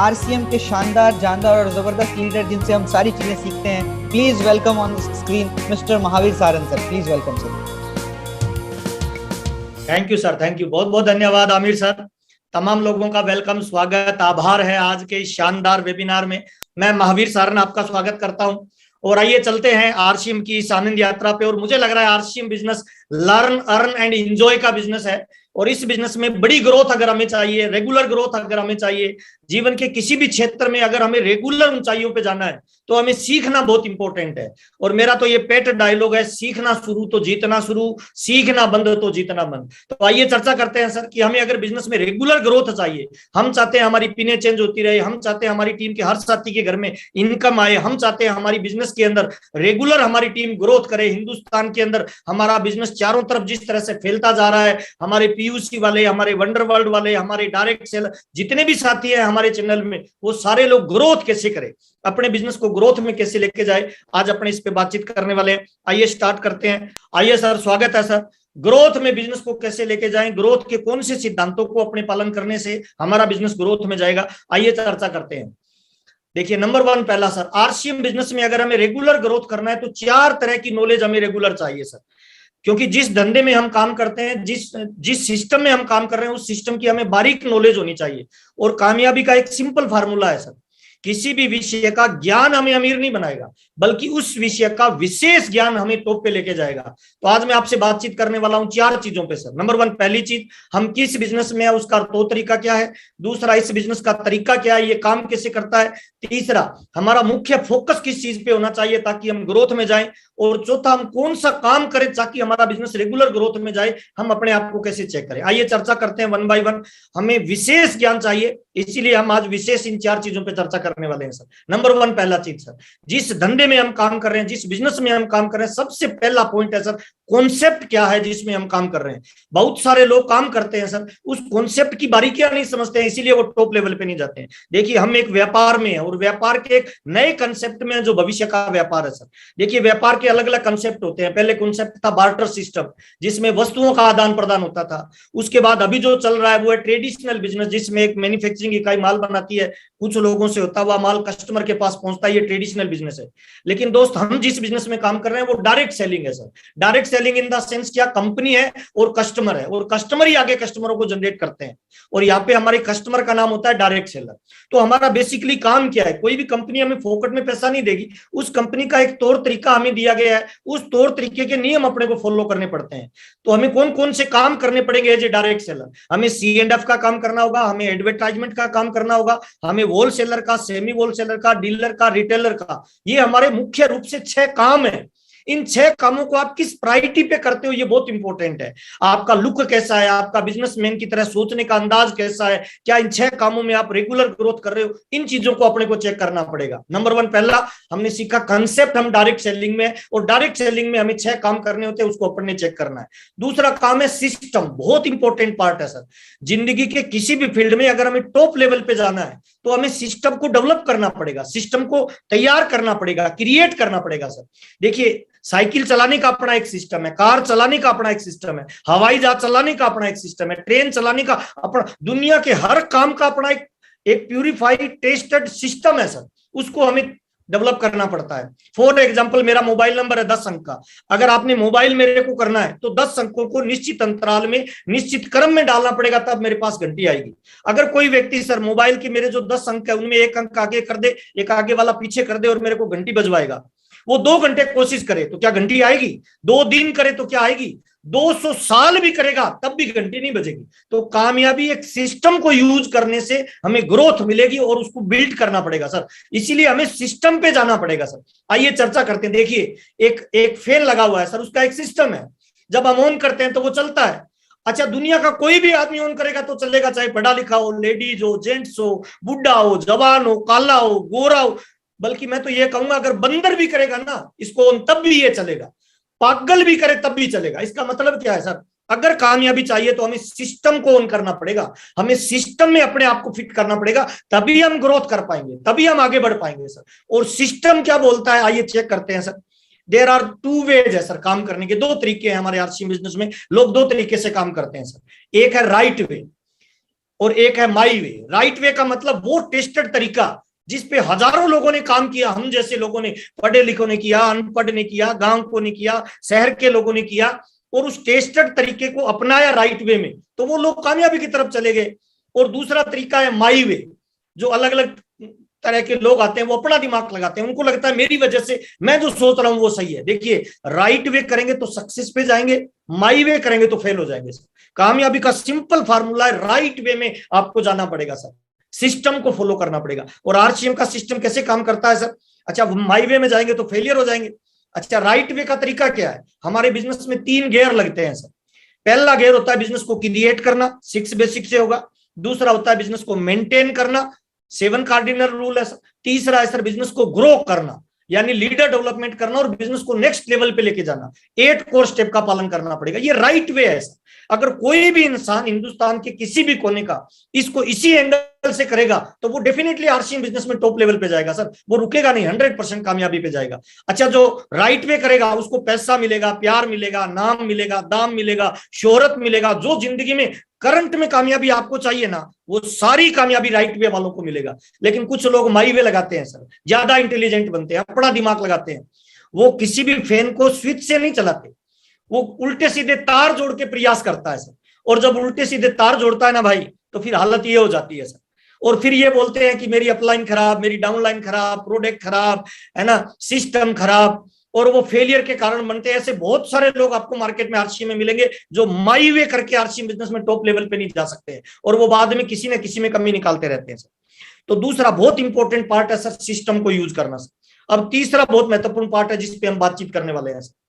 RCM के शानदार, जानदार और जबरदस्त लीडर जिनसे हम सारी चीजें सीखते हैं। Please welcome on screen mister Mahavir Saran sir. Please welcome sir. Thank you sir, thank you, बहुत बहुत धन्यवाद आमिर सर। तमाम लोगों का वेलकम, स्वागत, आभार है आज के इस शानदार वेबिनार में। मैं महावीर सारन आपका स्वागत करता हूं और आइए चलते हैं आरसीएम की इस आनंद यात्रा पे। और मुझे लग रहा है RCM business learn, earn and enjoy का बिजनेस है और इस बिजनेस में बड़ी ग्रोथ अगर हमें चाहिए, रेगुलर ग्रोथ अगर हमें चाहिए, जीवन के किसी भी क्षेत्र में अगर हमें रेगुलर ऊंचाइयों पे जाना है तो हमें सीखना बहुत इंपॉर्टेंट है। और मेरा तो ये पेट डायलॉग है, सीखना शुरू तो जीतना शुरू, सीखना बंद तो जीतना बंद। तो आइए चर्चा करते हैं सर कि हमें अगर बिजनेस में रेगुलर ग्रोथ चाहिए, हम चाहते हैं हमारी पिने चेंज होती रहे, हम चाहते हैं हमारी टीम के हर साथी के घर में इनकम आए, हम चाहते हैं हमारी बिजनेस के अंदर रेगुलर हमारी टीम ग्रोथ करे, हिंदुस्तान के अंदर हमारा बिजनेस चारों तरफ जिस तरह से फैलता जा रहा है, हमारे पीयूसी वाले, हमारे वंडर वर्ल्ड वाले, हमारे डायरेक्ट सेल, जितने भी साथी हैं हमारे चैनल में, वो सारे लोग ग्रोथ कैसे करें, अपने बिजनेस को ग्रोथ में कैसे लेके जाए, आज अपने इस पे बातचीत करने वाले हैं। आइए स्टार्ट करते हैं। आइए सर, स्वागत है सर। ग्रोथ में बिजनेस को कैसे लेके जाएं, ग्रोथ के कौन से सिद्धांतों को अपने पालन करने से हमारा बिजनेस ग्रोथ में जाएगा, आइए चर्चा करते हैं। देखिए, नंबर 1 पहला सर, आरसीएम बिजनेस में अगर हमें रेगुलर ग्रोथ करना है तो 4 तरह की नॉलेज हमें रेगुलर चाहिए सर। क्योंकि जिस धंधे में हम काम करते हैं, जिस सिस्टम में हम काम कर रहे हैं, उस सिस्टम की हमें बारीक नॉलेज होनी चाहिए। और कामयाबी का एक सिंपल फार्मूला है सर, किसी भी विषय का ज्ञान हमें अमीर नहीं बनाएगा, बल्कि उस विषय का विशेष ज्ञान हमें टॉप पे लेके जाएगा। तो आज मैं आपसे बातचीत करने वाला हूं 4 चीजों पे सर। नंबर 1, पहली चीज, हम किस बिजनेस में है, उसका तो तरीका क्या है। दूसरा, इस बिजनेस का तरीका क्या है, ये काम कैसे करता है। तीसरा, हमारा मुख्य फोकस किस चीज पे होना चाहिए ताकि हम ग्रोथ में जाएं। और चौथा, हम कौन सा काम करें ताकि हमारा बिजनेस रेगुलर ग्रोथ में जाए, हम अपने आप को कैसे चेक करें। आइए चर्चा करते हैं 1 बाय 1। हमें विशेष ज्ञान चाहिए, इसीलिए हम आज विशेष इन 4 चीजों पे चर्चा करने वाले हैं सर। नंबर 1, पहला चीज सर, जिस धंधे में हम काम कर रहे हैं, जिस बिजनेस में हम काम कर रहे हैं, सबसे पहला पॉइंट है सर, कॉन्सेप्ट क्या है जिसमें हम काम कर रहे हैं। बहुत सारे लोग काम करते हैं सर, उस कॉन्सेप्ट की बारीकियां नहीं समझते हैं, इसीलिए वो टॉप लेवल पे नहीं जाते हैं। देखिए, हम एक व्यापार में है और व्यापार के एक नए कंसेप्ट में, जो भविष्य का व्यापार है सर। देखिए, व्यापार के अलग अलग कंसेप्ट होते हैं। पहले कॉन्सेप्ट था बार्टर सिस्टम, जिसमें वस्तुओं का आदान प्रदान होता था। उसके बाद अभी जो चल रहा है वो है ट्रेडिशनल बिजनेस, जिसमें एक मैन्युफैक्चरिंग इकाई माल बनाती है, कुछ लोगों से होता हुआ माल कस्टमर के पास पहुंचता है, ये ट्रेडिशनल बिजनेस है। लेकिन दोस्त, हम जिस बिजनेस में काम कर रहे हैं वो डायरेक्ट सेलिंग है sir. Direct selling in the sense क्या, कंपनी है और कस्टमर है, और कस्टमर ही आगे कस्टमरों को जनरेट करते हैं, और यहाँ पे हमारे कस्टमर का नाम होता है डायरेक्ट सेलर। तो हमारा बेसिकली काम क्या है, कोई भी कंपनी हमें फोकट में पैसा नहीं देगी, उस कंपनी का एक तौर तरीका हमें दिया गया है, उस तौर तरीके के नियम अपने को फॉलो करने पड़ते हैं। तो हमें कौन कौन से काम करने पड़ेंगे एज ए डायरेक्ट सेलर। हमें C&F का काम करना होगा, हमें एडवर्टाइजमेंट का काम करना होगा, हमें होलसेलर का, सेमी होलसेलर का, डीलर का, रिटेलर का। ये हमारे मुख्य रूप से 6 काम है। इन 6 कामों को आप किस प्रायोरिटी पे करते हो, ये बहुत इंपॉर्टेंट है। आपका लुक कैसा है, आपका बिजनेसमैन की तरह सोचने का अंदाज कैसा है, क्या इन 6 कामों में आप रेगुलर ग्रोथ कर रहे हो, इन चीजों को अपने को चेक करना पड़ेगा। नंबर 1, पहला हमने सीखा कंसेप्ट, हम डायरेक्ट सेलिंग में, और डायरेक्ट सेलिंग में हमें 6 काम करने होते हैं, उसको अपने चेक करना है। दूसरा काम है सिस्टम, बहुत इंपॉर्टेंट पार्ट है सर। जिंदगी के किसी भी फील्ड में अगर हमें टॉप लेवल पे जाना है तो हमें सिस्टम को डेवलप करना पड़ेगा, सिस्टम को तैयार करना पड़ेगा, क्रिएट करना पड़ेगा सर। देखिए, साइकिल चलाने का अपना एक सिस्टम है, कार चलाने का अपना एक सिस्टम है, हवाई जहाज चलाने का अपना एक सिस्टम है, ट्रेन चलाने का अपना, दुनिया के हर काम का अपना एक प्यूरिफाइड टेस्टेड सिस्टम है सर। उसको हमें डेवलप करना पड़ता है। फॉर एग्जांपल, मेरा मोबाइल नंबर है 10 अंक का, अगर आपने मोबाइल मेरे को करना है तो 10 अंकों को निश्चित अंतराल में, निश्चित क्रम में डालना पड़ेगा, तब मेरे पास घंटी आएगी। अगर कोई व्यक्ति सर मोबाइल के मेरे जो 10 अंक है उनमें एक अंक आगे कर दे, एक आगे वाला पीछे कर दे और मेरे को घंटी बजवाएगा, वो 2 घंटे कोशिश करे तो क्या घंटी आएगी, 2 दिन करे तो क्या आएगी, 200 साल भी करेगा तब भी घंटी नहीं बजेगी। तो कामयाबी एक सिस्टम को यूज करने से हमें ग्रोथ मिलेगी और उसको बिल्ड करना पड़ेगा सर, इसीलिए हमें सिस्टम पे जाना पड़ेगा सर। आइए चर्चा करते हैं। देखिए, एक फैन लगा हुआ है सर, उसका एक सिस्टम है, जब हम ऑन करते हैं तो वो चलता है। अच्छा, दुनिया का कोई भी आदमी ऑन करेगा तो चलेगा, चाहे पढ़ा लिखा हो, लेडीज हो, जेंट्स हो, बुढ़ा हो, जवान हो, काला हो, गोरा हो, बल्कि मैं तो ये कहूंगा अगर बंदर भी करेगा ना इसको ऑन, तब भी ये चलेगा, पागल भी करे तब भी चलेगा। इसका मतलब क्या है सर, अगर कामयाबी चाहिए तो हमें सिस्टम को ऑन करना पड़ेगा, हमें सिस्टम में अपने आप को फिट करना पड़ेगा, तभी हम ग्रोथ कर पाएंगे, तभी हम आगे बढ़ पाएंगे सर। और सिस्टम क्या बोलता है, आइए चेक करते हैं सर। देयर आर 2 वेज है सर काम करने के, 2 तरीके हैं हमारे आरसीएम बिजनेस में। लोग 2 तरीके से काम करते हैं सर। एक है राइट वे, और एक है माई वे। राइट वे का मतलब वो टेस्टेड तरीका जिस पे हजारों लोगों ने काम किया, हम जैसे लोगों ने, पढ़े लिखों ने किया, अनपढ़ ने किया, गांव को ने किया, शहर के लोगों ने किया, और उस टेस्टेड तरीके को अपनाया राइट वे में, तो वो लोग कामयाबी की तरफ चले गए। और दूसरा तरीका है माई वे, जो अलग अलग तरह के लोग आते हैं, वो अपना दिमाग लगाते हैं, उनको लगता है मेरी वजह से मैं जो सोच रहा हूं वो सही है। देखिए, राइट वे करेंगे तो सक्सेस पे जाएंगे, माई वे करेंगे तो फेल हो जाएंगे। कामयाबी का सिंपल फार्मूला है, राइट वे में आपको जाना पड़ेगा सर, सिस्टम को फॉलो करना पड़ेगा। और आरसीएम का सिस्टम कैसे काम करता है सर? अच्छा, माई वे में जाएंगे तो फेलियर हो जाएंगे। अच्छा, राइट वे का तरीका क्या है? हमारे बिजनेस में 3 गियर लगते हैं सर। पहला गियर होता है बिजनेस को क्रिएट करना, 6 बेसिक से होगा। दूसरा होता है बिजनेस को मेंटेन करना, 7 कार्डिनल रूल है सर। तीसरा है सर बिजनेस को ग्रो करना, यानी लीडर डेवलपमेंट करना और बिजनेस को नेक्स्ट लेवल पे लेके जाना। 8 कोर स्टेप का पालन करना पड़ेगा। ये राइट वे है सर। अगर कोई भी इंसान हिंदुस्तान के किसी भी कोने का इसको इसी एंगल से करेगा तो वो डेफिनेटली आरसीएम बिजनेस में टॉप लेवल पे जाएगा सर, वो रुकेगा नहीं, 100% कामयाबी पे जाएगा। अच्छा, जो राइट वे करेगा उसको पैसा मिलेगा, प्यार मिलेगा, नाम मिलेगा, दाम मिलेगा, शोहरत मिलेगा, जो जिंदगी में करंट में कामयाबी आपको चाहिए ना, वो सारी कामयाबी राइट वे वालों को मिलेगा। लेकिन कुछ लोग माई वे लगाते हैं सर, ज्यादा इंटेलिजेंट बनते हैं, अपना दिमाग लगाते हैं, वो किसी भी फैन को स्विच से नहीं चलाते, वो उल्टे सीधे तार जोड़ के प्रयास करता है सर। और जब उल्टे सीधे तार जोड़ता है ना भाई, तो फिर हालत ये हो जाती है सर। और फिर ये बोलते हैं कि मेरी अपलाइन खराब, मेरी डाउनलाइन खराब, प्रोडक्ट खराब है ना, सिस्टम खराब, और वो फेलियर के कारण बनते हैं। ऐसे बहुत सारे लोग आपको मार्केट में आरसीएम में मिलेंगे जो माई वे करके आरसीएम बिजनेस में टॉप लेवल पे नहीं जा सकते हैं, और वो बाद में किसी न किसी में कमी निकालते रहते हैं सर। तो दूसरा बहुत इंपॉर्टेंट पार्ट है सर, सिस्टम को यूज करना सर। अब तीसरा बहुत महत्वपूर्ण पार्ट है जिसपे हम बातचीत करने वाले हैं सर।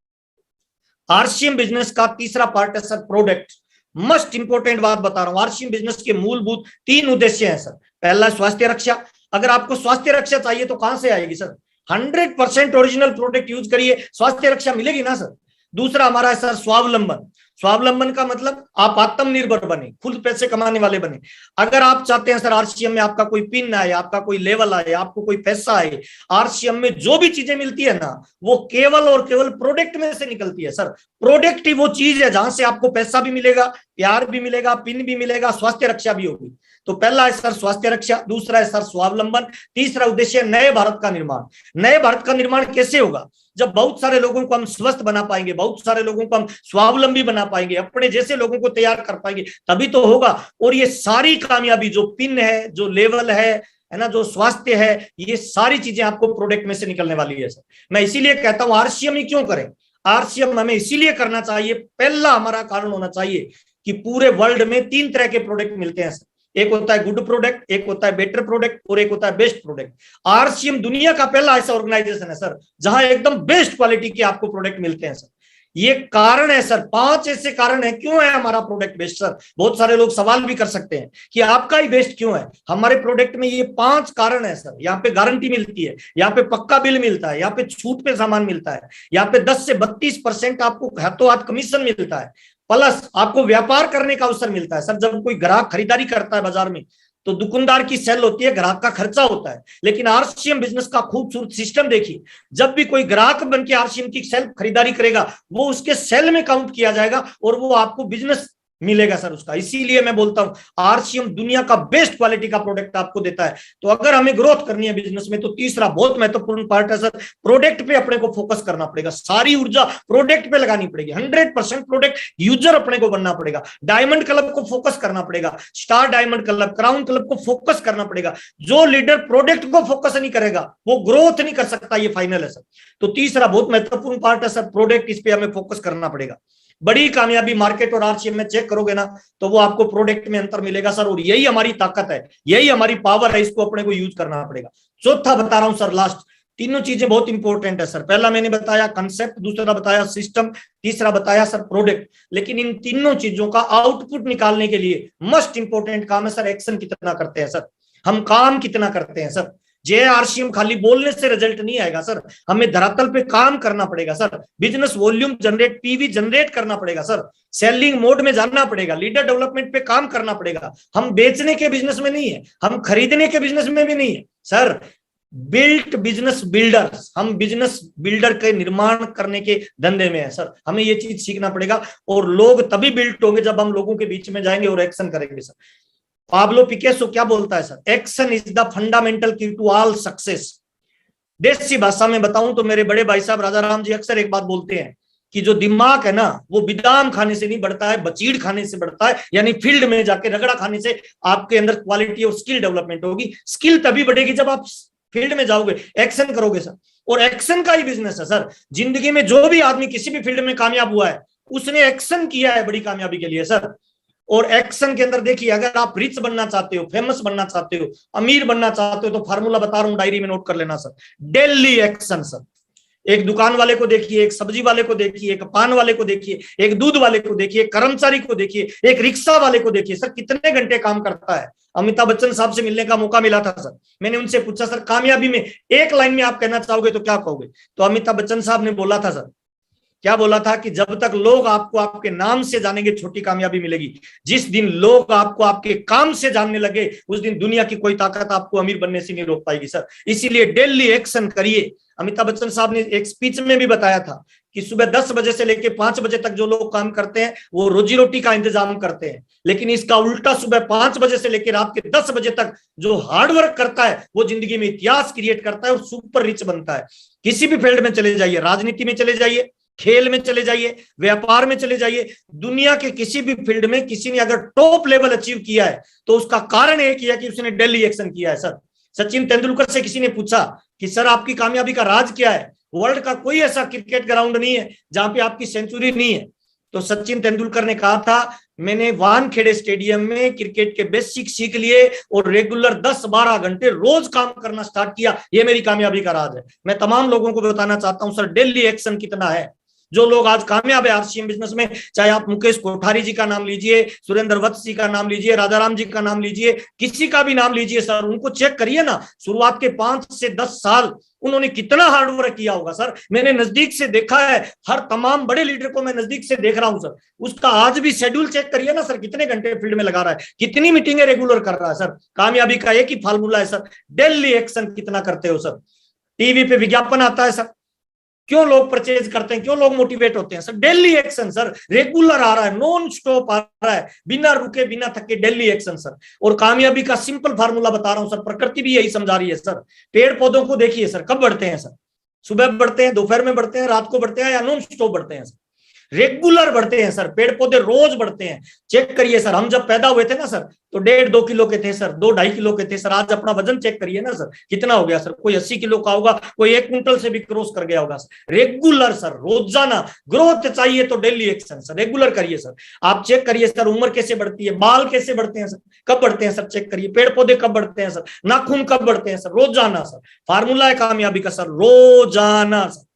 आरसीएम बिजनेस का तीसरा पार्ट है सर प्रोडक्ट। मस्ट इंपोर्टेंट बात बता रहा हूं, आरसीएम बिजनेस के मूलभूत 3 उद्देश्य हैं सर। पहला स्वास्थ्य रक्षा। अगर आपको स्वास्थ्य रक्षा चाहिए तो कहां से आएगी सर? 100% ओरिजिनल प्रोडक्ट यूज करिए, स्वास्थ्य रक्षा मिलेगी ना सर। दूसरा हमारा है सर स्वावलंबन। स्वावलंबन का मतलब आप आत्मनिर्भर बने, खुद पैसे कमाने वाले बने। अगर आप चाहते हैं सर आरसीएम में आपका कोई पिन आए, आपका कोई लेवल आए, आपको कोई पैसा आए, आरसीएम में जो भी चीजें मिलती है ना, वो केवल और केवल प्रोडक्ट में से निकलती है सर। प्रोडक्ट ही वो चीज है जहां से आपको पैसा भी मिलेगा, प्यार भी मिलेगा, पिन भी मिलेगा, स्वास्थ्य रक्षा भी होगी। तो पहला है सर स्वास्थ्य रक्षा, दूसरा है सर स्वावलंबन, तीसरा उद्देश्य नए भारत का निर्माण। नए भारत का निर्माण कैसे होगा? जब बहुत सारे लोगों को हम स्वस्थ बना पाएंगे, बहुत सारे लोगों को हम स्वावलंबी बना पाएंगे, अपने जैसे लोगों को तैयार कर पाएंगे, तभी तो होगा। और ये सारी कामयाबी, जो पिन है, जो लेवल है ना, जो स्वास्थ्य है, ये सारी चीजें आपको प्रोडक्ट में से निकलने वाली है सर। मैं इसीलिए कहता हूं आरसीएम ही क्यों करें? आरसीएम हमें इसीलिए करना चाहिए, पहला हमारा कारण होना चाहिए कि पूरे वर्ल्ड में 3 तरह के प्रोडक्ट मिलते हैं सर। एक होता है गुड प्रोडक्ट, एक होता है बेटर प्रोडक्ट, और एक होता है बेस्ट प्रोडक्ट। आरसीएम दुनिया का पहला ऐसा ऑर्गेनाइजेशन है सर जहां एकदम बेस्ट क्वालिटी के आपको प्रोडक्ट मिलते हैं सर। ये कारण है सर, 5 ऐसे कारण है क्यों है हमारा प्रोडक्ट बेस्ट सर। बहुत सारे लोग सवाल भी कर सकते हैं कि आपका ही बेस्ट क्यों है। हमारे प्रोडक्ट में ये 5 कारण है सर। यहाँ पे गारंटी मिलती है, यहाँ पे पक्का बिल मिलता है, यहाँ पे छूट पे सामान मिलता है, यहाँ पे 10 से 32% आपको हाथों हाथ कमीशन मिलता है, प्लस आपको व्यापार करने का अवसर मिलता है सर। जब कोई ग्राहक खरीदारी करता है बाजार में तो दुकानदार की सेल होती है, ग्राहक का खर्चा होता है। लेकिन आरसीएम बिजनेस का खूबसूरत सिस्टम देखिए, जब भी कोई ग्राहक बन के आरसीएम की सेल खरीदारी करेगा, वो उसके सेल में काउंट किया जाएगा और वो आपको बिजनेस मिलेगा सर उसका। इसीलिए मैं बोलता हूं आरसीएम दुनिया का बेस्ट क्वालिटी का प्रोडक्ट आपको देता है। तो अगर हमें ग्रोथ करनी है बिजनेस में, तो तीसरा बहुत महत्वपूर्ण पार्ट है सर, प्रोडक्ट पे अपने को फोकस करना पड़ेगा। सारी ऊर्जा प्रोडक्ट पे लगानी पड़ेगी, 100% प्रोडक्ट यूजर अपने को बनना पड़ेगा। डायमंड क्लब को फोकस करना पड़ेगा, star diamond club, crown club को फोकस करना पड़ेगा। जो लीडर प्रोडक्ट को फोकस नहीं करेगा वो ग्रोथ नहीं कर सकता, ये फाइनल है सर। तो तीसरा बहुत महत्वपूर्ण पार्ट है सर प्रोडक्ट, इस पे हमें फोकस करना पड़ेगा। बड़ी कामयाबी मार्केट और आरसीएम में चेक करोगे ना, तो वो आपको प्रोडक्ट में अंतर मिलेगा सर। और यही हमारी ताकत है, यही हमारी पावर है, इसको अपने को यूज करना पड़ेगा। चौथा बता रहा हूं सर, लास्ट, तीनों चीजें बहुत इंपॉर्टेंट है सर। पहला मैंने बताया कंसेप्ट, दूसरा बताया सिस्टम, तीसरा बताया सर प्रोडक्ट। लेकिन इन तीनों चीजों का आउटपुट निकालने के लिए मस्ट इंपॉर्टेंट काम है सर एक्शन कितना करते हैं सर, हम काम कितना करते हैं सर। जे आरसीएम खाली बोलने से रिजल्ट नहीं आएगा सर, हमें धरातल पे काम करना पड़ेगा sir. Business volume generate, PV generate करना पड़ेगा सर, सेलिंग मोड में जाना पड़ेगा, लीडर डेवलपमेंट पे काम करना पड़ेगा। हम बेचने के बिजनेस में नहीं है, हम खरीदने के बिजनेस में भी नहीं है सर। बिल्ट बिजनेस बिल्डर्स, हम बिजनेस बिल्डर के निर्माण करने के धंधे में है सर। हमें ये चीज सीखना पड़ेगा। और लोग तभी बिल्ट होंगे जब हम लोगों के बीच में जाएंगे और एक्शन करेंगे सर। पाब्लो पिकासो क्या बोलता है sir, action is the fundamental की टू ऑल सक्सेस। देसी भाषा में बताऊं तो मेरे बड़े भाई साहब राजा राम जी अक्सर एक बात बोलते हैं कि जो दिमाग है ना वो बादाम खाने से नहीं बढ़ता है, बचीड़ खाने से बढ़ता है, यानी फील्ड में जाके रगड़ा खाने से आपके अंदर क्वालिटी और स्किल डेवलपमेंट होगी। स्किल तभी बढ़ेगी जब आप फील्ड में जाओगे, एक्शन करोगे सर। और एक्शन का ही बिजनेस है सर। जिंदगी में जो भी आदमी किसी भी फील्ड में कामयाब हुआ है उसने एक्शन किया है बड़ी कामयाबी के लिए सर। और एक्शन के अंदर देखिए, अगर आप रिच बनना चाहते हो, फेमस बनना चाहते हो, अमीर बनना चाहते हो, तो फार्मूला बता रहा हूं, डायरी में नोट कर लेना सर। Daily action sir. एक दुकान वाले को देखिए, एक सब्जी वाले को देखिए, एक पान वाले को देखिए, एक दूध वाले को देखिए, एक कर्मचारी को देखिए, एक रिक्शा वाले को देखिए सर, कितने घंटे काम करता है। अमिताभ बच्चन साहब से मिलने का मौका मिला था सर। मैंने उनसे पूछा सर कामयाबी में एक लाइन में आप कहना चाहोगे तो क्या कहोगे? तो अमिताभ बच्चन साहब ने बोला था सर, क्या बोला था कि जब तक लोग आपको आपके नाम से जानेंगे छोटी कामयाबी मिलेगी, जिस दिन लोग आपको आपके काम से जानने लगे उस दिन दुनिया की कोई ताकत आपको अमीर बनने से नहीं रोक पाएगी सर। इसीलिए डेली एक्शन करिए। अमिताभ बच्चन साहब ने एक स्पीच में भी बताया था कि सुबह 10 बजे से लेकर 5 बजे तक जो लोग काम करते हैं वो रोजी रोटी का इंतजाम करते हैं, लेकिन इसका उल्टा सुबह 5 बजे से लेकर रात के 10 बजे तक जो हार्डवर्क करता है वो जिंदगी में इतिहास क्रिएट करता है और सुपर रिच बनता है। किसी भी फील्ड में चले जाइए, राजनीति में चले जाइए, खेल में चले जाइए, व्यापार में चले जाइए, दुनिया के किसी भी फील्ड में किसी ने अगर टॉप लेवल अचीव किया है तो उसका कारण एक ही है कि उसने डेली एक्शन किया है सर। सचिन तेंदुलकर से किसी ने पूछा कि सर आपकी कामयाबी का राज क्या है? वर्ल्ड का कोई ऐसा क्रिकेट ग्राउंड नहीं है जहां पे आपकी सेंचुरी नहीं है। तो सचिन तेंदुलकर ने कहा था, मैंने वानखेड़े स्टेडियम में क्रिकेट के बेसिक सीख लिए और रेगुलर 10-12 घंटे रोज काम करना स्टार्ट किया, ये मेरी कामयाबी का राज है। मैं तमाम लोगों को बताना चाहता हूं सर, डेली एक्शन कितना है। जो लोग आज कामयाब है आरसीएम बिजनेस में, चाहे आप मुकेश कोठारी जी का नाम लीजिए, सुरेंद्र वत्स जी का नाम लीजिए, राजाराम जी का नाम लीजिए, किसी का भी नाम लीजिए सर, उनको चेक करिए ना, शुरुआत के 5 से 10 साल उन्होंने कितना हार्डवर्क किया होगा सर। मैंने नजदीक से देखा है, हर तमाम बड़े लीडर को मैं नजदीक से देख रहा हूं सर। उसका आज भी शेड्यूल चेक करिए ना सर, कितने घंटे फील्ड में लगा रहा है, कितनी मीटिंगें रेगुलर कर रहा है सर। कामयाबी का एक ही फार्मूला है सर, डेली एक्शन कितना करते हो सर। टीवी पे विज्ञापन आता है सर, क्यों लोग परचेज करते हैं, क्यों लोग मोटिवेट होते हैं sir? Daily action sir, regular आ रहा है, नॉन स्टॉप आ रहा है, बिना रुके बिना थके, डेली एक्शन सर। और कामयाबी का सिंपल फार्मूला बता रहा हूं सर, प्रकृति भी यही समझा रही है सर। पेड़ पौधों को देखिए सर, कब बढ़ते हैं सर? सुबह बढ़ते हैं, दोपहर में बढ़ते हैं, रात को बढ़ते हैं, या नॉन स्टॉप बढ़ते हैं सर? रेगुलर बढ़ते हैं सर, पेड़ पौधे रोज बढ़ते हैं। चेक करिए सर, हम जब पैदा हुए थे ना सर तो 1.5-2 किलो के थे सर, 2-2.5 किलो के थे सर। आज अपना वजन चेक करिए ना सर, कितना हो गया सर? कोई 80 किलो का होगा, कोई 1 क्विंटल से भी क्रॉस कर गया होगा सर। रेगुलर सर, रोजाना ग्रोथ चाहिए तो डेली एक्शन सर, रेगुलर करिए सर। आप चेक करिए सर, उम्र कैसे बढ़ती है, बाल कैसे बढ़ते हैं सर, कब बढ़ते हैं सर, चेक करिए। पेड़ पौधे कब बढ़ते हैं सर, नाखून कब बढ़ते हैं सर, रोजाना सर। फार्मूला है कामयाबी का सर, रोजाना सर,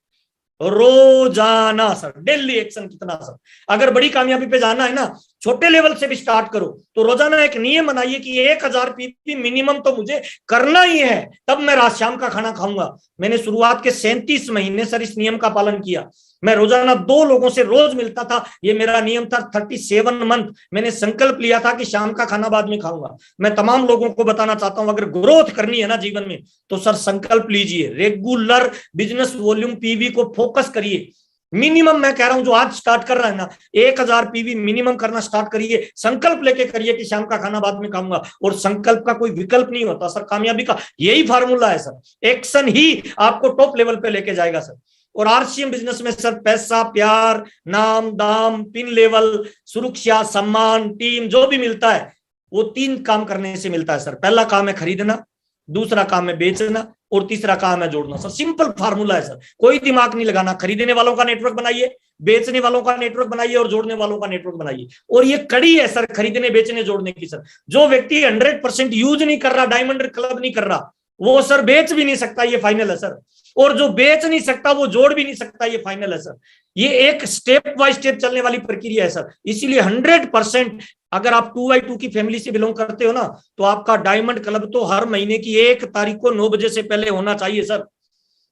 रोजाना सर, डेली एक्शन कितना सर। अगर बड़ी कामयाबी पे जाना है ना, छोटे लेवल से भी स्टार्ट करो, तो रोजाना एक नियम बनाइए कि 1000 पीपी मिनिमम तो मुझे करना ही है, तब मैं रात शाम का खाना खाऊंगा। मैंने शुरुआत के 37 महीने सर इस नियम का पालन किया। मैं रोजाना 2 लोगों से रोज मिलता था, ये मेरा नियम था। 37 मंथ मैंने संकल्प लिया था कि शाम का खाना बाद में खाऊंगा। मैं तमाम लोगों को बताना चाहता हूं, अगर ग्रोथ करनी है ना जीवन में तो सर संकल्प लीजिए, रेगुलर बिजनेस वॉल्यूम पीवी को फोकस करिए। मिनिमम मैं कह रहा हूं, जो आज स्टार्ट कर रहा है ना, 1000 पीवी मिनिमम करना स्टार्ट करिए। संकल्प लेके करिए कि शाम का खाना बाद में खाऊंगा, और संकल्प का कोई विकल्प नहीं होता सर। कामयाबी का यही फार्मूला है सर, एक्शन ही आपको टॉप लेवल पे लेके जाएगा सर। और आरसीएम बिजनेस में सर पैसा, प्यार, नाम, दाम, पिन लेवल, सुरक्षा, सम्मान, टीम जो भी मिलता है वो 3 काम करने से मिलता है सर। पहला काम है खरीदना, दूसरा काम है बेचना, और तीसरा काम है जोड़ना सर। सिंपल फार्मूला है सर, कोई दिमाग नहीं लगाना। खरीदने वालों का नेटवर्क बनाइए, बेचने वालों का नेटवर्क बनाइए, और जोड़ने वालों का नेटवर्क बनाइए। और ये कड़ी है सर खरीदने, बेचने, जोड़ने की सर। जो व्यक्ति 100% यूज नहीं कर रहा, डायमंड क्लब नहीं कर रहा, वो सर बेच भी नहीं सकता, ये फाइनल है सर। और जो बेच नहीं सकता वो जोड़ भी नहीं सकता, ये फाइनल है सर। ये एक स्टेप बाय स्टेप चलने वाली प्रक्रिया है सर। इसीलिए 100% अगर आप 2x2 की फैमिली से बिलोंग करते हो ना, तो आपका डायमंड क्लब तो हर महीने की 1 तारीख को 9 बजे से पहले होना चाहिए सर।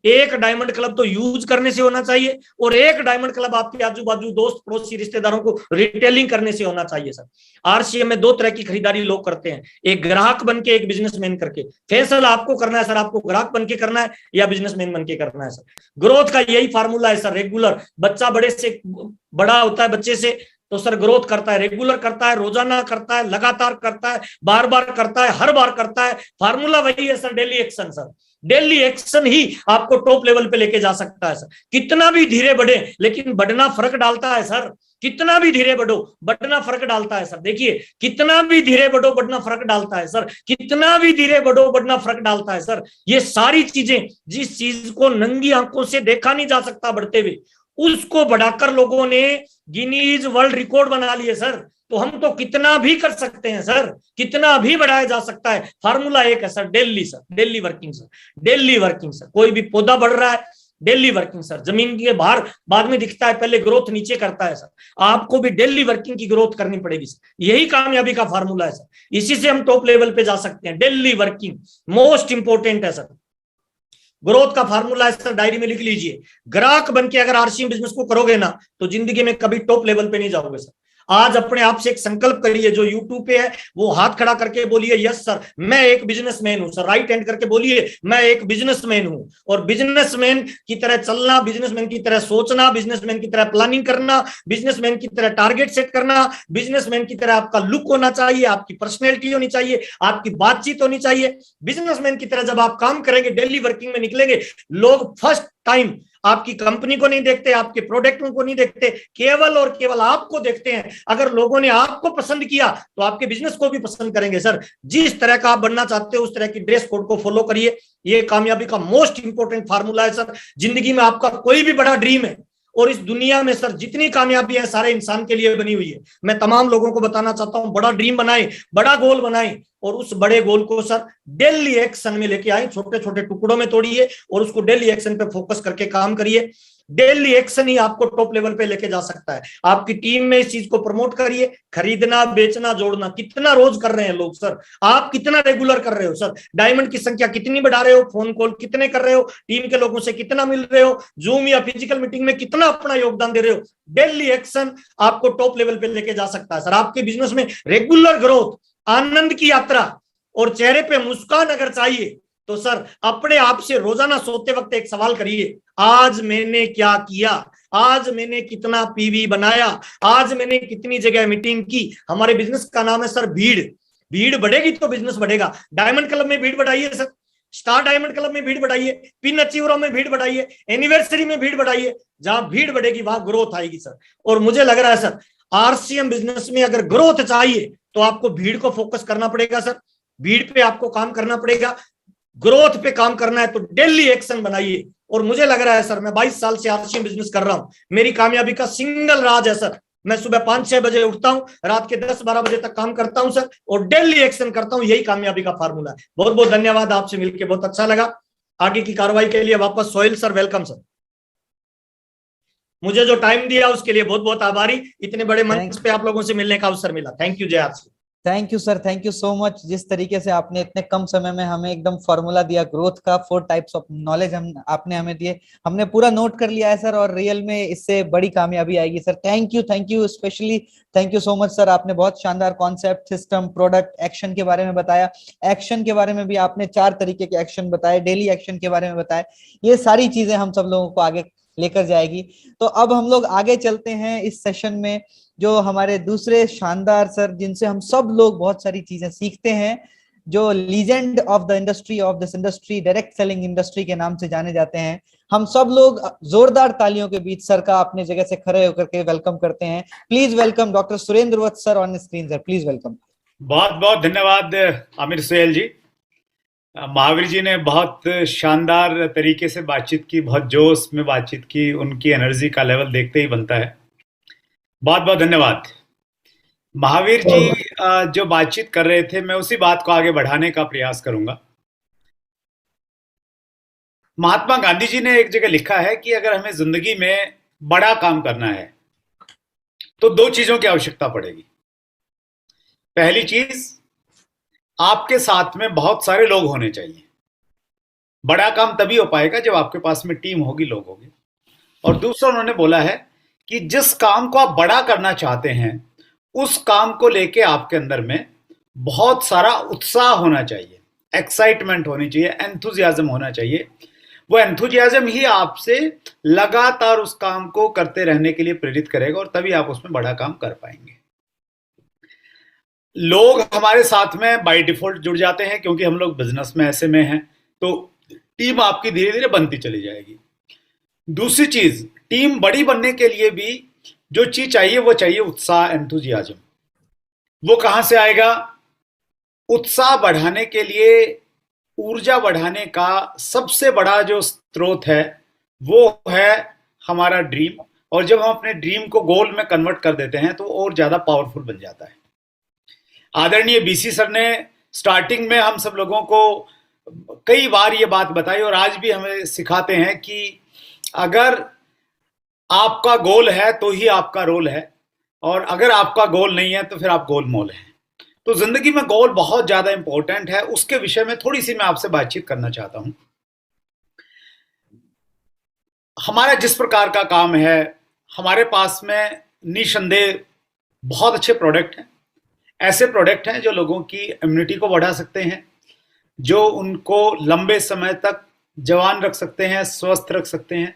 1 डायमंड क्लब तो यूज करने से होना चाहिए, और 1 डायमंड क्लब आपके आजू बाजू दोस्त पड़ोसी रिश्तेदारों को रिटेलिंग करने से होना चाहिए सर। आरसीएम में 2 तरह की खरीदारी लोग करते हैं, एक ग्राहक बन के, एक बिजनेसमैन करके। फैसला आपको करना है सर, आपको ग्राहक बन के करना है या बिजनेसमैन बन के करना है सर। ग्रोथ का यही फार्मूला है सर, रेगुलर। बच्चा बड़े से बड़ा होता है, बच्चे से तो सर ग्रोथ करता है, रेगुलर करता है, रोजाना करता है, लगातार करता है, बार बार करता है, हर बार करता है। फार्मूला वही है sir, daily action sir. Daily action ही आपको टॉप लेवल पे लेके जा सकता है सर। कितना भी धीरे बढ़े लेकिन बढ़ना फर्क डालता है सर। कितना भी धीरे बढ़ो बढ़ना फर्क डालता है सर। देखिए, कितना भी धीरे बढ़ो बढ़ना फर्क डालता है सर। कितना भी धीरे बढ़ो बढ़ना फर्क डालता है सर। ये सारी चीजें, जिस चीज को नंगी आंखों से देखा नहीं जा सकता बढ़ते हुए, उसको बढ़ाकर लोगों ने गिनीज वर्ल्ड रिकॉर्ड बना लिए सर। तो हम तो कितना भी कर सकते हैं सर, कितना भी बढ़ाया जा सकता है। फार्मूला एक है sir, daily sir, daily working sir, daily working sir. कोई भी पौधा बढ़ रहा है, डेली वर्किंग सर। जमीन के बाहर बाद में दिखता है, पहले ग्रोथ नीचे करता है सर। आपको भी डेली वर्किंग की ग्रोथ करनी पड़ेगी सर। यही कामयाबी का फार्मूला है सर। इसी से हम टॉप लेवल पे जा सकते हैं। डेली वर्किंग मोस्ट इंपोर्टेंट है सर। ग्रोथ का फार्मूला है सर, डायरी में लिख लीजिए। ग्राहक बन के अगर आरसीएम बिजनेस को करोगे ना, तो जिंदगी में कभी टॉप लेवल पे नहीं जाओगे सर। आज अपने आप से एक संकल्प करिए, जो यूट्यूब पे है वो हाथ खड़ा करके बोलिए यस सर, मैं एक बिजनेसमैन हूं सर। राइट हैंड करके बोलिए मैं एक बिजनेसमैन हूं। और बिजनेसमैन की तरह चलना, बिजनेसमैन की तरह सोचना, बिजनेसमैन की तरह प्लानिंग करना, बिजनेसमैन की तरह टारगेट सेट करना, बिजनेसमैन की तरह आपका लुक होना चाहिए, आपकी पर्सनैलिटी होनी चाहिए, आपकी बातचीत होनी चाहिए। बिजनेसमैन की तरह जब आप काम करेंगे, डेली वर्किंग में निकलेंगे, लोग फर्स्ट टाइम आपकी कंपनी को नहीं देखते, आपके प्रोडक्टों को नहीं देखते, केवल और केवल आपको देखते हैं। अगर लोगों ने आपको पसंद किया तो आपके बिजनेस को भी पसंद करेंगे सर। जिस तरह का आप बनना चाहते हो उस तरह की ड्रेस कोड को फॉलो करिए। ये कामयाबी का मोस्ट इंपोर्टेंट फार्मूला है सर। जिंदगी में आपका कोई भी बड़ा ड्रीम है, और इस दुनिया में सर जितनी कामयाबी है सारे इंसान के लिए बनी हुई है। मैं तमाम लोगों को बताना चाहता हूं, बड़ा ड्रीम बनाए, बड़ा गोल बनाए, और उस बड़े गोल को सर डेली एक्शन में लेके आए। छोटे छोटे टुकड़ों में तोड़िए और उसको डेली एक्शन पे फोकस करके काम करिए। डेली एक्शन ही आपको टॉप लेवल पे लेके जा सकता है। आपकी टीम में इस चीज को प्रमोट करिए। खरीदना, बेचना, जोड़ना कितना रोज कर रहे हैं लोग सर, आप कितना रेगुलर कर रहे हो सर? डायमंड की संख्या कितनी बढ़ा रहे हो? फोन कॉल कितने कर रहे हो? टीम के लोगों से कितना मिल रहे हो? जूम या फिजिकल मीटिंग में कितना अपना योगदान दे रहे हो? डेली एक्शन आपको टॉप लेवल पे लेके जा सकता है सर। आपके बिजनेस में रेगुलर ग्रोथ, आनंद की यात्रा और चेहरे पे मुस्कान अगर चाहिए तो सर अपने आप से रोजाना सोते वक्त एक सवाल करिए, आज मैंने क्या किया? आज मैंने कितना पीवी बनाया? आज मैंने कितनी जगह मीटिंग की? हमारे बिजनेस का नाम है सर भीड़। भीड़ बढ़ेगी तो बिजनेस बढ़ेगा। डायमंड क्लब में भीड़ बढ़ाइए सर, स्टार डायमंड क्लब में भीड़ बढ़ाइए, पिन अचीवरों में भीड़ बढ़ाइए, एनिवर्सरी में भीड़ बढ़ाइए। जहां भीड़ बढ़ेगी वहां ग्रोथ आएगी सर। और मुझे लग रहा है सर, आरसीएम बिजनेस में अगर ग्रोथ चाहिए तो आपको भीड़ को फोकस करना पड़ेगा सर। भीड़ पे आपको काम करना पड़ेगा। ग्रोथ पे काम करना है तो डेली एक्शन बनाइए। और मुझे लग रहा है सर, मैं 22 साल से आरसीएम बिजनेस कर रहा हूं, मेरी कामयाबी का सिंगल राज है सर, मैं सुबह 5-6 बजे उठता हूं, रात के 10-12 बजे तक काम करता हूं सर, और डेली एक्शन करता हूं। यही कामयाबी का फार्मूला है। बहुत बहुत धन्यवाद, आपसे मिलकर बहुत अच्छा लगा। आगे की कार्रवाई के लिए वापस सोहेल सर, वेलकम सर। मुझे जो टाइम दिया उसके लिए बहुत बहुत आभारी। इतने बड़े मंच पे आप लोगों से मिलने का अवसर मिला। थैंक यू, जय RC. Thank you sir, thank you so much. जिस तरीके से आपने इतने कम समय में हमें एकदम फॉर्मूला दिया ग्रोथ का, 4 टाइप्स ऑफ नॉलेज आपने हमें दिए, हमने पूरा नोट कर लिया है सर, और रियल में इससे बड़ी कामयाबी आएगी sir. Thank you specially, thank you so much sir. आपने बहुत शानदार कॉन्सेप्ट, सिस्टम, प्रोडक्ट, एक्शन के बारे में बताया। एक्शन के बारे में भी आपने 4 तरीके के एक्शन बताए, डेली एक्शन के बारे में बताए। ये सारी चीजें हम सब लोगों को आगे लेकर जाएगी। तो अब हम लोग आगे चलते हैं इस सेशन में, जो हमारे दूसरे शानदार सर, जिनसे हम सब लोग बहुत सारी चीजें सीखते हैं, जो legend of the industry, of this industry, direct selling industry के नाम से जाने जाते हैं। हम सब लोग जोरदार तालियों के बीच सर का अपने जगह से खड़े होकर के वेलकम करते हैं। Please welcome doctor Surendra Vats sir on screen sir, please welcome. बहुत बहुत धन्यवाद आमिर सुहेल जी। महावीर जी ने बहुत शानदार तरीके से बातचीत की, बहुत जोश में बातचीत की, उनकी एनर्जी का लेवल देखते ही बनता है। बहुत बहुत धन्यवाद। महावीर जी जो बातचीत कर रहे थे, मैं उसी बात को आगे बढ़ाने का प्रयास करूंगा। महात्मा गांधी जी ने एक जगह लिखा है कि अगर हमें जिंदगी में बड़ा काम करना है तो 2 चीजों की आवश्यकता पड़ेगी। पहली चीज, आपके साथ में बहुत सारे लोग होने चाहिए। बड़ा काम तभी हो पाएगा जब आपके पास में टीम होगी, लोग होंगे। और दूसरा उन्होंने बोला है कि जिस काम को आप बड़ा करना चाहते हैं उस काम को लेके आपके अंदर में बहुत सारा उत्साह होना चाहिए, एक्साइटमेंट होनी चाहिए, एंथुजियाज्म होना चाहिए। वो एंथुजियाज्म ही आपसे लगातार उस काम को करते रहने के लिए प्रेरित करेगा और तभी आप उसमें बड़ा काम कर पाएंगे। लोग हमारे साथ में बाय डिफॉल्ट जुड़ जाते हैं क्योंकि हम लोग बिजनेस में ऐसे में हैं, तो टीम आपकी धीरे धीरे बनती चली जाएगी। दूसरी चीज, टीम बड़ी बनने के लिए भी जो चीज चाहिए वो चाहिए उत्साह, एंथुजियाज्म। वो कहां से आएगा? उत्साह बढ़ाने के लिए, ऊर्जा बढ़ाने का सबसे बड़ा जो स्रोत है वो है हमारा ड्रीम। और जब हम अपने ड्रीम को गोल में कन्वर्ट कर देते हैं तो और ज्यादा पावरफुल बन जाता है। आदरणीय बीसी सर ने स्टार्टिंग में हम सब लोगों को कई बार ये बात बताई और आज भी हमें सिखाते हैं कि अगर आपका गोल है तो ही आपका रोल है, और अगर आपका गोल नहीं है तो फिर आप गोलमोल हैं। तो जिंदगी में गोल बहुत ज्यादा इंपॉर्टेंट है। उसके विषय में थोड़ी सी मैं आपसे बातचीत करना चाहता हूं। हमारा जिस प्रकार का काम है, हमारे पास में निसंदेह बहुत अच्छे प्रोडक्ट हैं। ऐसे प्रोडक्ट हैं जो लोगों की इम्यूनिटी को बढ़ा सकते हैं, जो उनको लंबे समय तक जवान रख सकते हैं, स्वस्थ रख सकते हैं।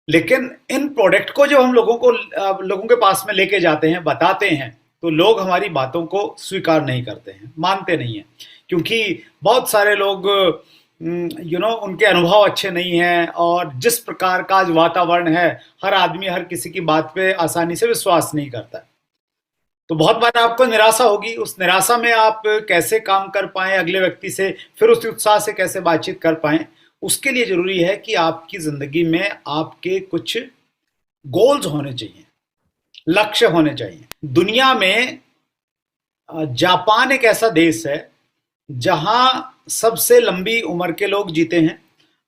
लेकिन इन प्रोडक्ट को जो हम लोगों के पास में लेके जाते हैं, बताते हैं, तो लोग हमारी बातों को स्वीकार नहीं करते हैं, मानते नहीं हैं, क्योंकि बहुत सारे लोग उनके अनुभव अच्छे नहीं हैं और जिस प्रकार का आज वातावरण है, हर आदमी हर किसी की बात पे आसानी से विश्वास नहीं करता। तो बहुत बार आपको निराशा होगी। उस निराशा में आप कैसे काम कर पाएं अगले व्यक्ति से, फिर उस उत्साह से कैसे बातचीत कर पाएं, उसके लिए जरूरी है कि आपकी जिंदगी में आपके कुछ गोल्स होने चाहिए, लक्ष्य होने चाहिए। दुनिया में जापान एक ऐसा देश है जहां सबसे लंबी उम्र के लोग जीते हैं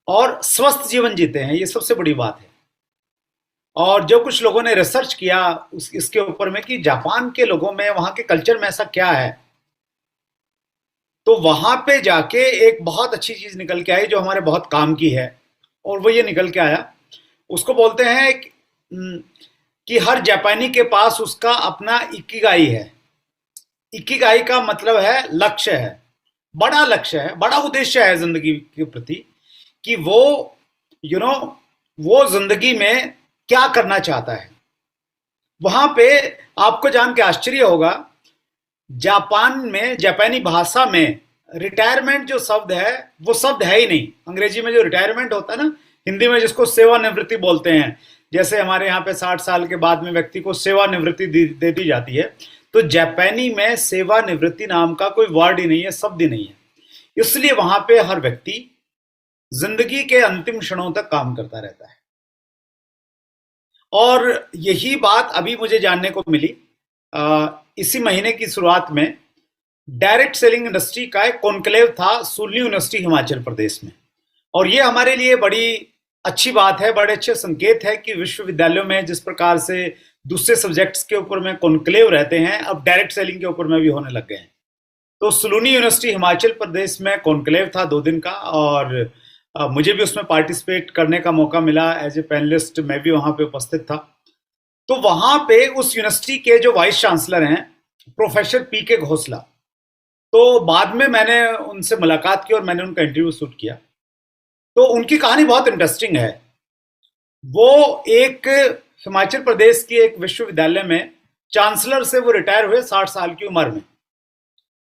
और स्वस्थ जीवन जीते हैं। ये सबसे बड़ी बात है। और जो कुछ लोगों ने रिसर्च किया इसके ऊपर में कि जापान के लोगों में, वहां के कल्चर में ऐसा क्या है, तो वहां पे जाके एक बहुत अच्छी चीज निकल के आई जो हमारे बहुत काम की है। और वो ये निकल के आया, उसको बोलते हैं कि हर जापानी के पास उसका अपना इकिगाई है। इकिगाई का मतलब है लक्ष्य है, बड़ा लक्ष्य है, बड़ा उद्देश्य है जिंदगी के प्रति, कि वो वो जिंदगी में क्या करना चाहता है। वहां पे आपको जान के आश्चर्य होगा, जापान में, जापानी भाषा में रिटायरमेंट जो शब्द है वो शब्द है ही नहीं। अंग्रेजी में जो रिटायरमेंट होता है ना, हिंदी में जिसको सेवानिवृत्ति बोलते हैं, जैसे हमारे यहाँ पे 60 साल के बाद में व्यक्ति को सेवानिवृत्ति दे दी जाती है, तो जापानी में सेवानिवृत्ति नाम का कोई वर्ड ही नहीं है, शब्द ही नहीं है। इसलिए वहां पे हर व्यक्ति जिंदगी के अंतिम क्षणों तक काम करता रहता है। और यही बात अभी मुझे जानने को मिली इसी महीने की शुरुआत में। डायरेक्ट सेलिंग इंडस्ट्री का एक कॉन्क्लेव था सुलनी यूनिवर्सिटी हिमाचल प्रदेश में, और ये हमारे लिए बड़ी अच्छी बात है, बड़े अच्छे संकेत है कि विश्वविद्यालयों में जिस प्रकार से दूसरे सब्जेक्ट्स के ऊपर में कॉन्क्लेव रहते हैं, अब डायरेक्ट सेलिंग के ऊपर में भी होने लग गए हैं। तो सुलनी यूनिवर्सिटी हिमाचल प्रदेश में कॉन्क्लेव था 2 दिन का, और मुझे भी उसमें पार्टिसिपेट करने का मौका मिला। एज ए पैनलिस्ट मैं भी वहां पे उपस्थित था। तो वहां पे उस यूनिवर्सिटी के जो वाइस चांसलर हैं प्रोफेसर पीके घोसला, तो बाद में मैंने उनसे मुलाकात की और मैंने उनका इंटरव्यू शूट किया। तो उनकी कहानी बहुत इंटरेस्टिंग है। वो एक हिमाचल प्रदेश की एक विश्वविद्यालय में चांसलर से वो रिटायर हुए 60 साल की उम्र में।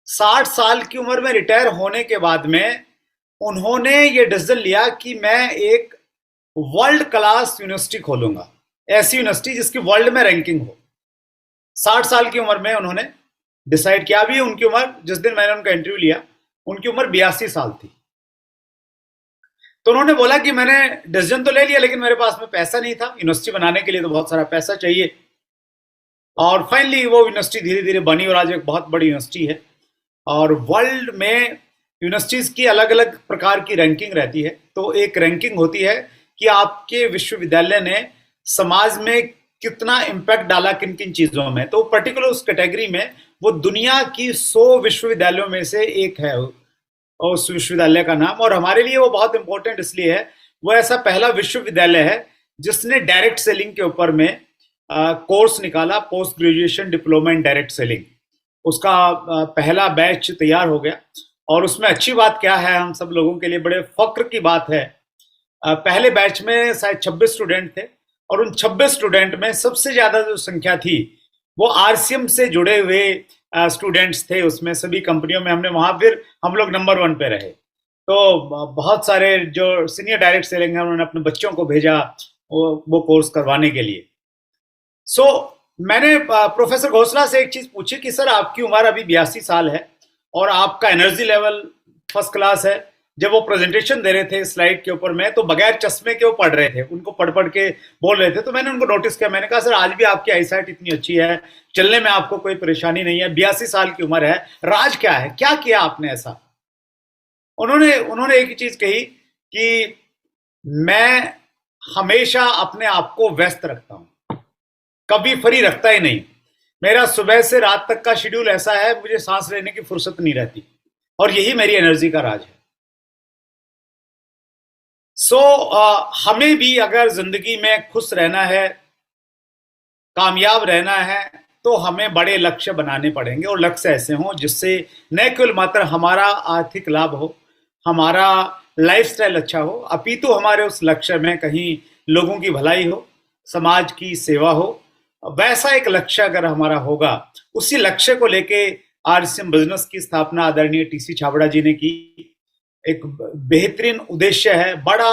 60 साल की उम्र में रिटायर होने के बाद में उन्होंने ये डिसीजन लिया कि मैं एक वर्ल्ड क्लास यूनिवर्सिटी खोलूंगा, ऐसी यूनिवर्सिटी जिसकी वर्ल्ड में रैंकिंग हो। 60 साल की उम्र में उन्होंने डिसाइड किया। भी उनकी उम्र, जिस दिन मैंने उनका इंटरव्यू लिया, उनकी उम्र 82 साल थी। तो उन्होंने बोला कि मैंने डिसीजन तो ले लिया लेकिन मेरे पास में पैसा नहीं था, यूनिवर्सिटी बनाने के लिए तो बहुत सारा पैसा चाहिए। और फाइनली वो यूनिवर्सिटी धीरे धीरे बनी और आज एक बहुत बड़ी यूनिवर्सिटी है। और वर्ल्ड में यूनिवर्सिटीज की अलग अलग प्रकार की रैंकिंग रहती है। तो एक रैंकिंग होती है कि आपके विश्वविद्यालय ने समाज में कितना इम्पैक्ट डाला किन किन चीजों में। तो पर्टिकुलर उस कैटेगरी में वो दुनिया की 100 विश्वविद्यालयों में से एक है और उस विश्वविद्यालय का नाम। और हमारे लिए वो बहुत इंपॉर्टेंट इसलिए है, वो ऐसा पहला विश्वविद्यालय है जिसने डायरेक्ट सेलिंग के ऊपर में कोर्स निकाला, post graduation diploma in direct selling. उसका पहला बैच तैयार हो गया। और उसमें अच्छी बात क्या है, हम सब लोगों के लिए बड़े फक्र की बात है पहले बैच में शायद 26 स्टूडेंट थे और उन 26 स्टूडेंट में सबसे ज्यादा जो संख्या थी वो आरसीएम से जुड़े हुए स्टूडेंट्स थे। उसमें सभी कंपनियों में हमने वहां फिर हम लोग नंबर 1 पे रहे। तो बहुत सारे जो सीनियर डायरेक्ट सेलिंग है उन्होंने अपने बच्चों को भेजा वो कोर्स करवाने के लिए। सो मैंने प्रोफेसर घोषला से एक चीज पूछी कि सर आपकी उम्र अभी 82 साल है और आपका एनर्जी लेवल फर्स्ट क्लास है। जब वो प्रेजेंटेशन दे रहे थे स्लाइड के ऊपर में तो बगैर चश्मे के वो पढ़ रहे थे, उनको पढ़ पढ़ के बोल रहे थे। तो मैंने उनको नोटिस किया, मैंने कहा सर आज भी आपकी आईसाइट इतनी अच्छी है, चलने में आपको कोई परेशानी नहीं है, 82 साल की उम्र है, राज क्या है, क्या किया आपने ऐसा? उन्होंने एक ही चीज कही कि मैं हमेशा अपने आप को व्यस्त रखता हूं, कभी फ्री रखता ही नहीं। मेरा सुबह से रात तक का शेड्यूल ऐसा है, मुझे सांस लेने की फुर्सत नहीं रहती और यही मेरी एनर्जी का राज है। हमें भी अगर जिंदगी में खुश रहना है, कामयाब रहना है, तो हमें बड़े लक्ष्य बनाने पड़ेंगे और लक्ष्य ऐसे हों जिससे न केवल मात्र हमारा आर्थिक लाभ हो, हमारा लाइफस्टाइल अच्छा हो, अपितु हमारे उस लक्ष्य में कहीं लोगों की भलाई हो, समाज की सेवा हो। वैसा एक लक्ष्य अगर हमारा होगा, उसी लक्ष्य को लेके आरसीएम बिजनेस की स्थापना आदरणीय टीसी छाबड़ा जी ने की। एक बेहतरीन उद्देश्य है, बड़ा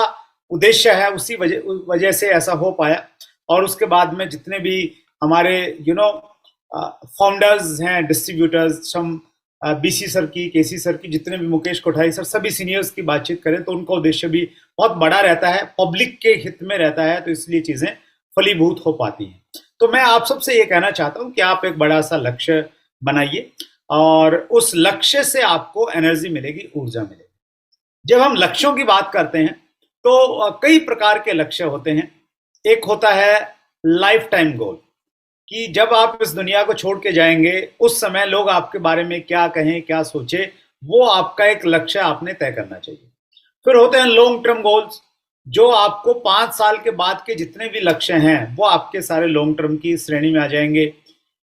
उद्देश्य है, उसी वजह से ऐसा हो पाया। और उसके बाद में जितने भी हमारे फाउंडर्स हैं, डिस्ट्रीब्यूटर्स, हम बीसी सर की, केसी सर की, जितने भी, मुकेश कोठारी सर, सभी सीनियर्स की बातचीत करें तो उनका उद्देश्य भी बहुत बड़ा रहता है, पब्लिक के हित में रहता है, तो इसलिए चीजें फलीभूत हो पाती हैं। तो मैं आप सबसे ये कहना चाहता हूं कि आप एक बड़ा सा लक्ष्य बनाइए और उस लक्ष्य से आपको एनर्जी मिलेगी, ऊर्जा मिलेगी। जब हम लक्ष्यों की बात करते हैं तो कई प्रकार के लक्ष्य होते हैं। एक होता है लाइफ टाइम गोल, कि जब आप इस दुनिया को छोड़ के जाएंगे उस समय लोग आपके बारे में क्या कहें, क्या सोचे, वो आपका एक लक्ष्य आपने तय करना चाहिए। फिर होते हैं लॉन्ग टर्म गोल्स, जो आपको 5 साल के बाद के जितने भी लक्ष्य हैं वो आपके सारे लॉन्ग टर्म की श्रेणी में आ जाएंगे।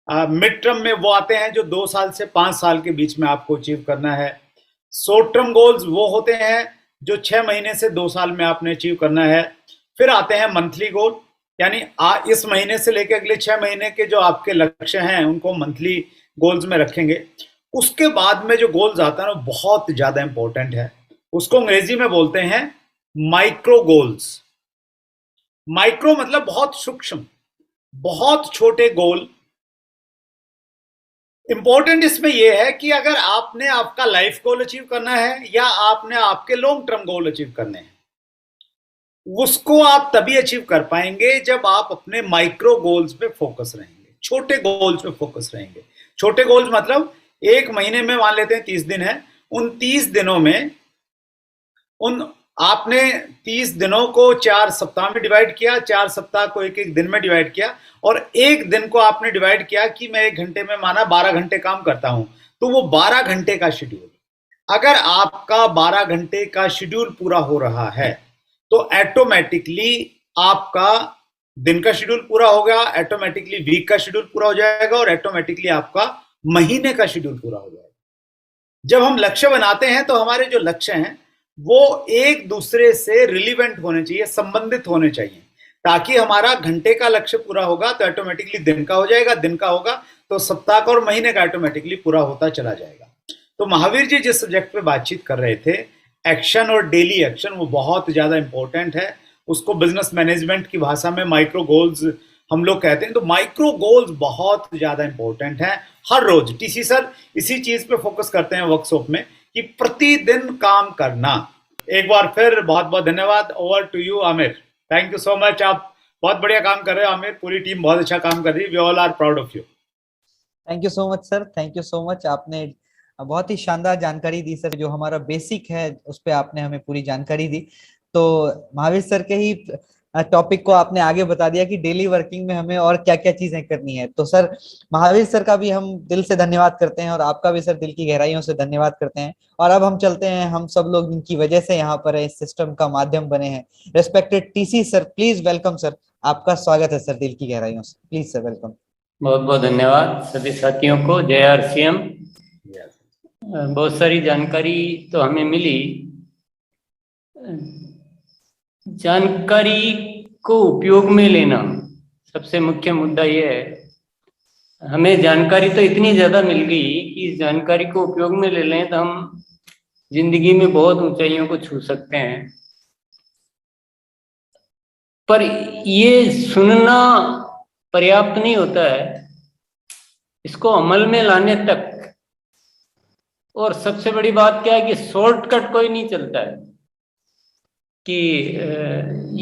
मिड टर्म में वो आते हैं जो 2 साल से 5 साल के बीच में आपको अचीव करना है। शॉर्ट टर्म गोल्स वो होते हैं जो 6 महीने से 2 साल में आपने अचीव करना है। फिर आते हैं मंथली गोल, यानी इस महीने से लेकर अगले 6 महीने के जो आपके लक्ष्य हैं उनको मंथली गोल्स में रखेंगे। उसके बाद में जो गोल्स आता है ना बहुत ज्यादा इंपॉर्टेंट है, उसको अंग्रेजी में बोलते हैं माइक्रो गोल्स। माइक्रो मतलब बहुत सूक्ष्म, बहुत छोटे गोल। इंपॉर्टेंट इसमें यह है कि अगर आपने आपका लाइफ गोल अचीव करना है या आपने आपके लॉन्ग टर्म गोल अचीव करने हैं, उसको आप तभी अचीव कर पाएंगे जब आप अपने माइक्रो गोल्स पे फोकस रहेंगे, छोटे गोल्स पे फोकस रहेंगे। छोटे गोल्स मतलब एक महीने में मान लेते हैं 30 दिन है, उन 30 दिनों में आपने 30 दिनों को 4 सप्ताह में डिवाइड किया, 4 सप्ताह को एक दिन में डिवाइड किया, और एक दिन को आपने डिवाइड किया कि मैं 1 घंटे में माना 12 घंटे काम करता हूं, तो वो 12 घंटे का शेड्यूल। अगर आपका 12 घंटे का शेड्यूल पूरा हो रहा है तो ऑटोमेटिकली आपका दिन का शेड्यूल पूरा होगा, ऑटोमेटिकली वीक का शेड्यूल पूरा हो जाएगा और ऑटोमेटिकली आपका महीने का शेड्यूल पूरा हो जाएगा। जब हम लक्ष्य बनाते हैं तो हमारे जो लक्ष्य हैं वो एक दूसरे से रिलेवेंट होने चाहिए, संबंधित होने चाहिए, ताकि हमारा घंटे का लक्ष्य पूरा होगा तो ऑटोमेटिकली दिन का हो जाएगा, दिन का होगा तो सप्ताह का और महीने का ऑटोमेटिकली पूरा होता चला जाएगा। तो महावीर जी जिस सब्जेक्ट पे बातचीत कर रहे थे, एक्शन और डेली एक्शन, वो बहुत ज्यादा इंपॉर्टेंट है। उसको बिजनेस मैनेजमेंट की भाषा में माइक्रो गोल्स हम लोग कहते हैं। तो माइक्रो गोल्स बहुत ज्यादा इंपॉर्टेंट है। हर रोज टीसी सर इसी चीज पे फोकस करते हैं वर्कशॉप में कि प्रतिदिन काम करना। एक बार फिर बहुत बहुत धन्यवाद। Over to you Aamir, thank you so much. आप बहुत बढ़िया काम कर रहे हो आमिर, पूरी टीम बहुत अच्छा काम कर रही है। We all are proud of you. Thank you so much sir, thank you so much. आपने बहुत ही शानदार जानकारी दी सर, जो हमारा बेसिक है उस पर आपने हमें पूरी जानकारी दी। तो महावीर सर के ही टॉपिक को आपने आगे बता दिया कि डेली वर्किंग में हमें और क्या क्या चीजें करनी है। तो सर महावीर सर का भी हम दिल से धन्यवाद करते हैं और आपका भी सर दिल की गहराइयों से धन्यवाद करते हैं। और अब हम चलते हैं, हम सब लोग जिनकी वजह से यहाँ पर इस सिस्टम का माध्यम बने हैं, respected TC sir, please welcome sir. आपका स्वागत है सर दिल की गहराइयों से, प्लीज सर वेलकम। बहुत बहुत धन्यवाद सभी साथियों को। जय आरसीएम। बहुत सारी जानकारी तो हमें मिली, जानकारी को उपयोग में लेना सबसे मुख्य मुद्दा ये है। हमें जानकारी तो इतनी ज्यादा मिल गई कि इस जानकारी को उपयोग में ले लें तो हम जिंदगी में बहुत ऊंचाइयों को छू सकते हैं। पर ये सुनना पर्याप्त नहीं होता है, इसको अमल में लाने तक। और सबसे बड़ी बात क्या है कि शॉर्टकट कोई नहीं चलता है कि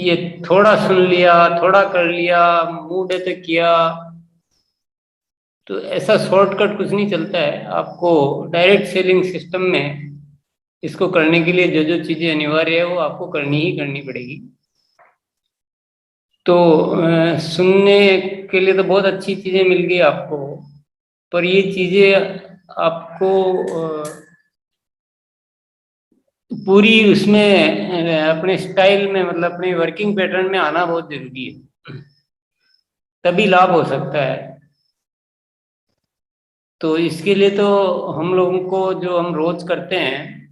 ये थोड़ा सुन लिया, थोड़ा कर लिया, मूड है तो किया, तो ऐसा शॉर्टकट कुछ नहीं चलता है। आपको डायरेक्ट सेलिंग सिस्टम में इसको करने के लिए जो जो चीजें अनिवार्य है वो आपको करनी ही करनी पड़ेगी। तो सुनने के लिए तो बहुत अच्छी चीजें मिल गई आपको, पर ये चीजें आपको पूरी उसमें अपने स्टाइल में, मतलब अपने वर्किंग पैटर्न में आना बहुत जरूरी है, तभी लाभ हो सकता है। तो इसके लिए तो हम लोगों को जो हम रोज करते हैं,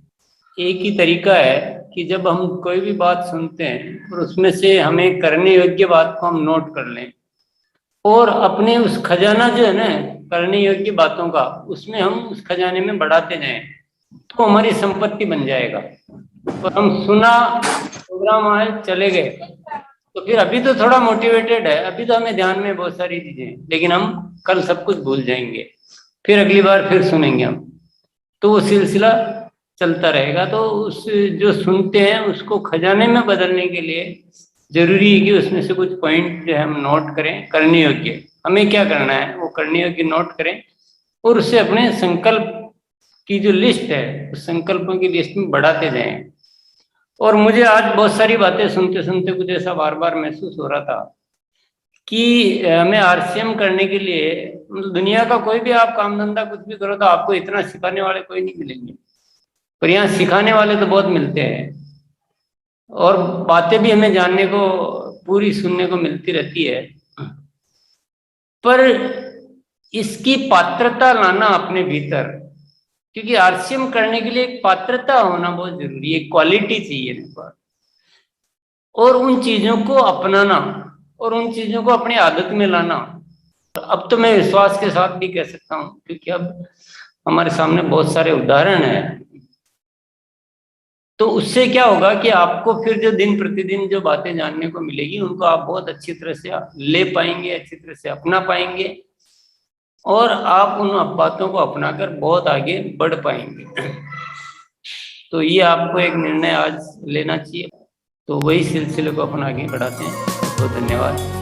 एक ही तरीका है कि जब हम कोई भी बात सुनते हैं और उसमें से हमें करने योग्य बात को हम नोट कर लें और अपने उस खजाना जो है ना करने योग्य बातों का, उसमें हम उस खजाने में बढ़ाते जाएं, तो हमारी संपत्ति बन जाएगा। और हम सुना, प्रोग्राम आए, चले गए, तो फिर अभी तो थोड़ा मोटिवेटेड है, अभी तो हमें ध्यान में बहुत सारी चीजें, लेकिन हम कल सब कुछ भूल जाएंगे, फिर अगली बार फिर सुनेंगे हम, तो वो सिलसिला चलता रहेगा। तो उस जो सुनते हैं उसको खजाने में बदलने के लिए जरूरी है कि उसमें से कुछ पॉइंट जो है हम नोट करें, करने योग्य। हमें क्या करना है वो करने योग्य नोट करें और उससे अपने संकल्प की जो लिस्ट है उस संकल्पों की लिस्ट में बढ़ाते जाएं। और मुझे आज बहुत सारी बातें सुनते सुनते कुछ ऐसा बार बार महसूस हो रहा था कि हमें आरसीएम करने के लिए, मतलब दुनिया का कोई भी आप काम धंधा कुछ भी करो तो आपको इतना सिखाने वाले कोई नहीं मिलेंगे, पर यहाँ सिखाने वाले तो बहुत मिलते हैं और बातें भी हमें जानने को, पूरी सुनने को मिलती रहती है। पर इसकी पात्रता लाना अपने भीतर, क्योंकि आरसीएम करने के लिए एक पात्रता होना बहुत जरूरी है, एक क्वालिटी चाहिए मेरे पास, और उन चीजों को अपनाना और उन चीजों को अपनी आदत में लाना। अब तो मैं विश्वास के साथ भी कह सकता हूँ, क्योंकि अब हमारे सामने बहुत सारे उदाहरण हैं। तो उससे क्या होगा कि आपको फिर जो दिन प्रतिदिन जो बातें जानने को मिलेगी उनको आप बहुत अच्छी तरह से ले पाएंगे, अच्छी तरह से अपना पाएंगे और आप उन बातों को अपनाकर बहुत आगे बढ़ पाएंगे। तो ये आपको एक निर्णय आज लेना चाहिए, तो वही सिलसिले को अपन आगे बढ़ाते हैं। तो धन्यवाद।